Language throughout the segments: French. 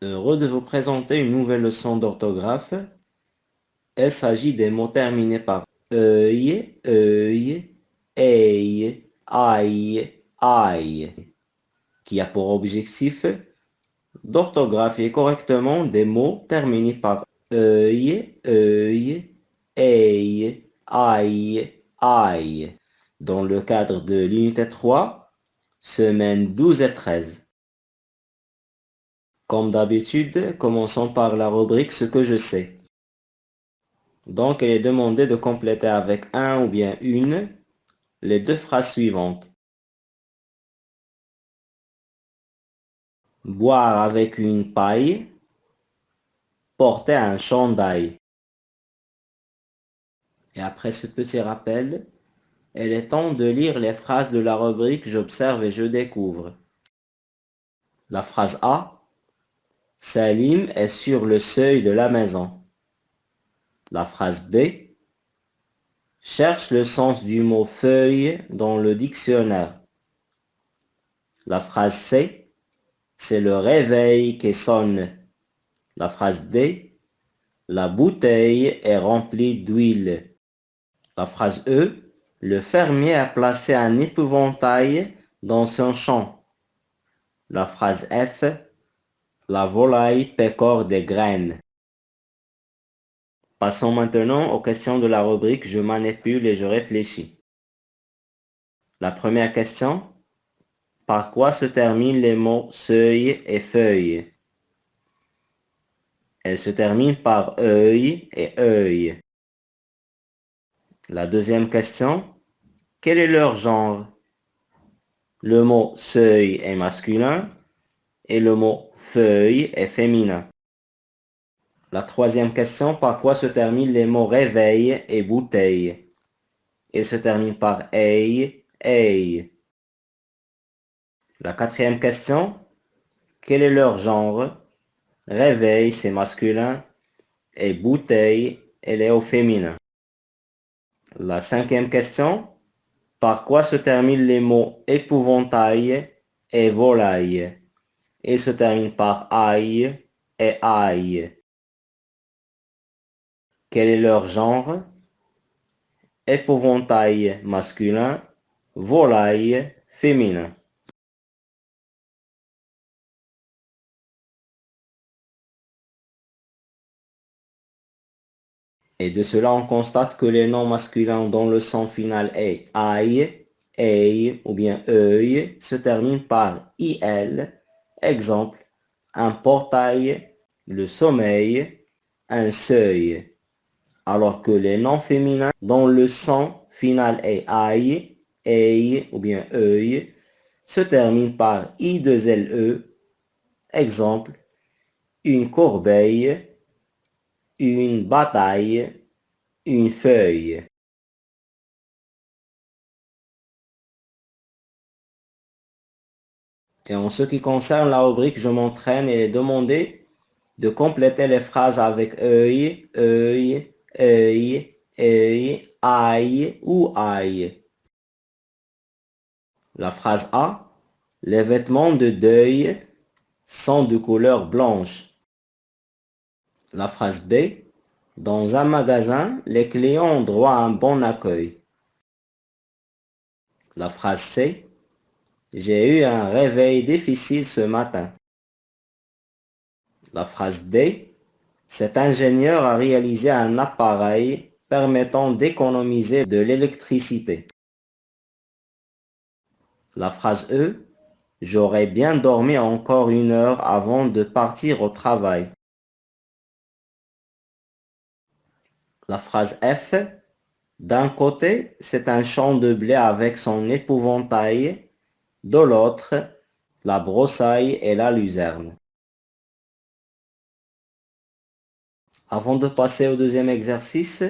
Heureux de vous présenter une nouvelle leçon d'orthographe. Il s'agit des mots terminés par œil, œil, eille, aïe, aïe, qui a pour objectif d'orthographier correctement des mots terminés par œil, œil, eille, aïe, aïe, dans le cadre de l'unité 3, semaines 12 et 13. Comme d'habitude, commençons par la rubrique Ce que je sais. Donc, il est demandé de compléter avec un ou bien une les deux phrases suivantes. Boire avec une paille, porter un chandail. Et après ce petit rappel, il est temps de lire les phrases de la rubrique J'observe et je découvre. La phrase A. Salim est sur le seuil de la maison. La phrase B. Cherche le sens du mot feuille dans le dictionnaire. La phrase C. C'est le réveil qui sonne. La phrase D. La bouteille est remplie d'huile. La phrase E. Le fermier a placé un épouvantail dans son champ. La phrase F. La volaille pécore des graines. Passons maintenant aux questions de la rubrique Je manipule et je réfléchis. La première question. Par quoi se terminent les mots seuil et feuille? Elles se terminent par œil et œil. La deuxième question. Quel est leur genre? Le mot seuil est masculin et le mot feuille est féminin. La troisième question. Par quoi se terminent les mots réveil et bouteille? Ils se terminent par eille, eille. La quatrième question. Quel est leur genre? Réveil, c'est masculin, et bouteille, elle est au féminin. La cinquième question. Par quoi se terminent les mots épouvantail et volaille? Ils se terminent par aïe et aïe. Quel est leur genre? Épouvantail masculin, volaille féminin. Et de cela, on constate que les noms masculins dont le son final est aïe, eille ou bien œil se terminent par il. Exemple, un portail, le sommeil, un seuil. Alors que les noms féminins dont le son final est aïe, eille ou bien œil se terminent par i2le. Exemple, une corbeille, une bataille, une feuille. Et en ce qui concerne la rubrique Je m'entraîne, il est demandé de compléter les phrases avec œil, œil, œil, œil, aïe ou aïe. La phrase A. Les vêtements de deuil sont de couleur blanche. La phrase B. Dans un magasin, les clients ont droit à un bon accueil. La phrase C. J'ai eu un réveil difficile ce matin. La phrase D. Cet ingénieur a réalisé un appareil permettant d'économiser de l'électricité. La phrase E. J'aurais bien dormi encore 1 heure avant de partir au travail. La phrase F. D'un côté, c'est un champ de blé avec son épouvantail. De l'autre, la broussaille et la luzerne. Avant de passer au deuxième exercice,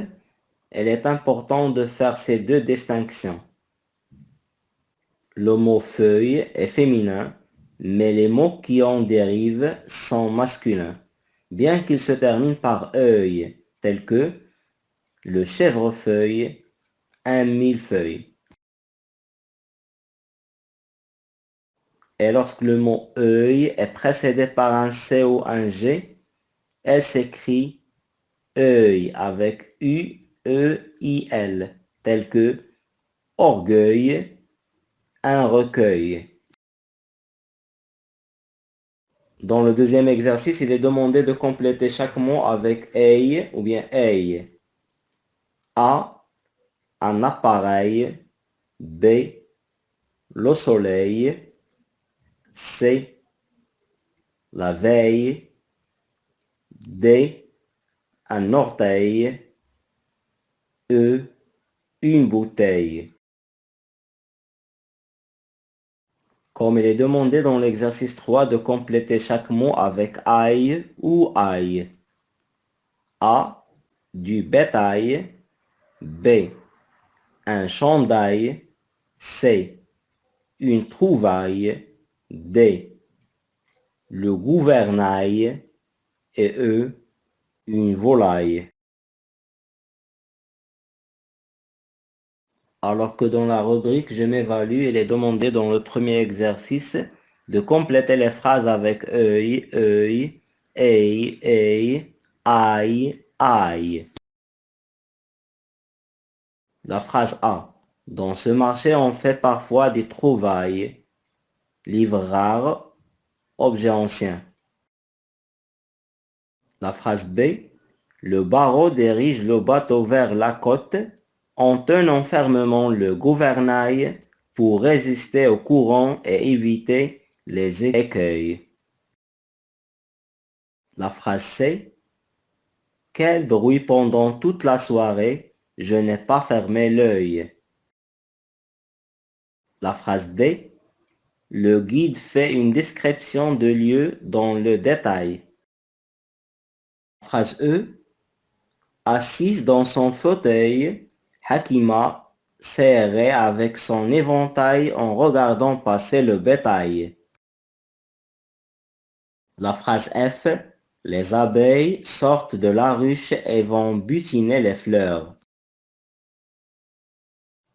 il est important de faire ces deux distinctions. Le mot feuille est féminin, mais les mots qui en dérivent sont masculins, bien qu'ils se terminent par œil, tels que le chèvrefeuille, un millefeuille. Et lorsque le mot œil est précédé par un C ou un G, elle s'écrit œil avec U-E-I-L, tel que orgueil, un recueil. Dans le deuxième exercice, il est demandé de compléter chaque mot avec ei ou bien ei. A, un appareil. B, le soleil. C, la veille. D, un orteil. E, une bouteille. Comme il est demandé dans l'exercice 3 de compléter chaque mot avec aïe ou aïe. A, du bétail. B, un chandail. C, une trouvaille. D, le gouvernail. Et E, une volaille. Alors que dans la rubrique je m'évalue, il est demandé dans le premier exercice de compléter les phrases avec œil, œil, ei, aïe, aïe. La phrase A. Dans ce marché, on fait parfois des trouvailles. Livres rares, objets anciens. La phrase B. Le barreau dirige le bateau vers la côte en tenant fermement le gouvernail pour résister au courant et éviter les écueils. La phrase C. Quel bruit pendant toute la soirée, je n'ai pas fermé l'œil. La phrase D. Le guide fait une description de lieu dans le détail. Phrase E. Assise dans son fauteuil, Hakima s'errait avec son éventail en regardant passer le bétail. La phrase F. Les abeilles sortent de la ruche et vont butiner les fleurs.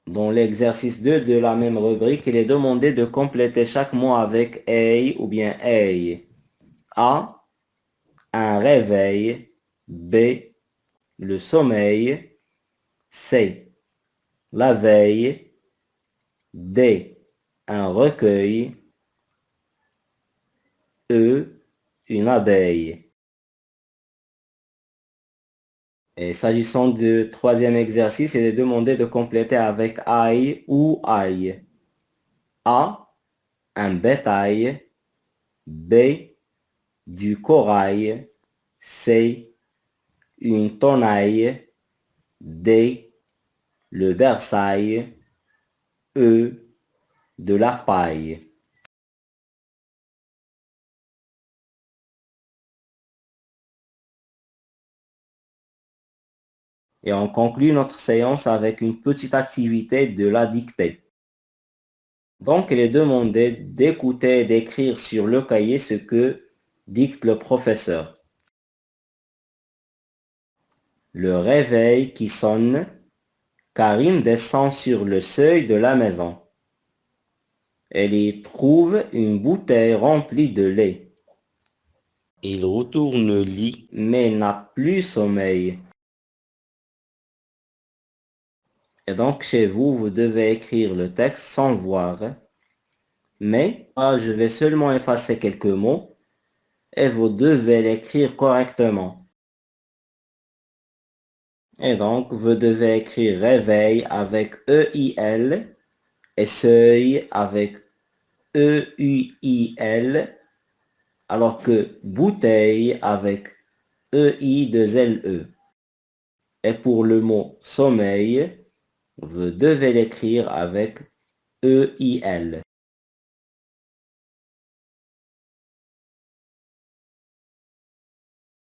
Dans l'exercice 2 de la même rubrique, il est demandé de compléter chaque mot avec ei ou bien ei. A. Un réveil. B. Le sommeil. C. La veille. D. Un recueil. E. Une abeille. Et s'agissant du troisième exercice, il est demandé de compléter avec aïe ou aïe. A. Un bétail. B. Du corail. C. Une tonaille. D. Le bersail. E. De la paille. Et on conclut notre séance avec une petite activité de la dictée. Donc, il est demandé d'écouter et d'écrire sur le cahier ce que dicte le professeur. Le réveil qui sonne, Karim descend sur le seuil de la maison. Elle y trouve une bouteille remplie de lait. Il retourne au lit, mais n'a plus sommeil. Et donc, chez vous, vous devez écrire le texte sans le voir. Mais, je vais seulement effacer quelques mots et vous devez l'écrire correctement. Et donc, vous devez écrire réveil avec E-I-L et seuil avec E-U-I-L, alors que bouteille avec E-I-2-L-E. Et pour le mot sommeil, vous devez l'écrire avec E-I-L.